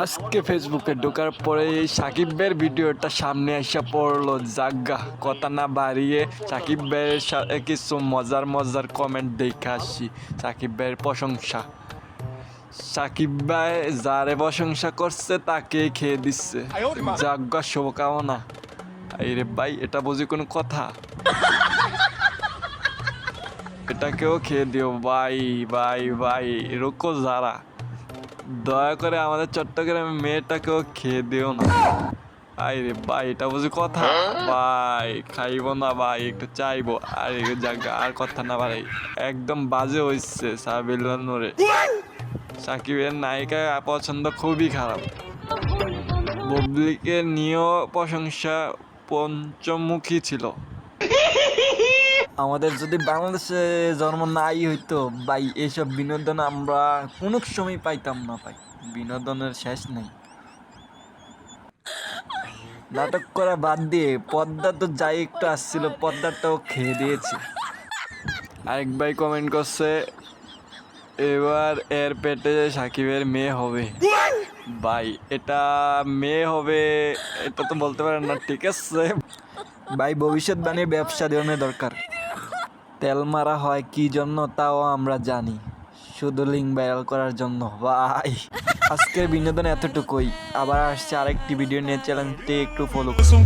আজকে ফেসবুকে ঢোকার পরে সাকিব ভাইয়ের ভিডিওটা সামনে এসে পড়লো। জাগা কথা না বাড়িয়ে সাকিব ভাইয়ের সাথে কিছু মজার মজার কমেন্ট দেখে আসছি। সাকিব ভাইয়ের প্রশংসা, সাকিব ভাই যারে প্রশংসা করছে তাকে খেয়ে দিচ্ছে। জাগা শুভকামনা। আরে ভাই, এটা বুঝি কোনো কথা? এটাকেও খেয়ে দিও ভাই। ভাই ভাই রুকো যারা, দয়া করে আমাদের চট্টগ্রামের মেয়েটাকেও খেয়ে দিও না। আরে ভাই, এটা বুঝি কথা? ভাই খাইবো না ভাই, একটু চাইবো। আর জায়গা আর কথা না ভাই, একদম বাজে হইছে। সাবিলা নূরে সাকিবের নায়িকা পছন্দ খুবই খারাপ। পাবলিকের নিয়েও প্রশংসা পঞ্চমুখী ছিল। আমাদের যদি বাংলাদেশে জন্ম নাই হইতো ভাই, এইসব বিনোদন আমরা কোনো সময় পাইতাম না ভাই। বিনোদনের শেষ নেই। নাটক করা বাদ দিয়ে পদ্মা তো যাই একটু আসছিল, পদ্মাটাও খেয়ে দিয়েছে। আরেক ভাই কমেন্ট করছে, এবার এর পেটে সাকিবের মেয়ে হবে। ভাই এটা মেয়ে হবে এটা তো বলতে পারেন না, ঠিক আছে ভাই। ভবিষ্যৎবাণীর ব্যবসা দেওয়ার দরকার। তেল মারা হয় কি জন্য তাও আমরা জানি, শুধু লিঙ্ক ভাইরাল করার জন্য। ভাই আজকের বিনোদন এতটুকুই। আবার আসছে আরেকটি ভিডিও নিয়ে, চ্যানেলটি একটু ফলো করুন।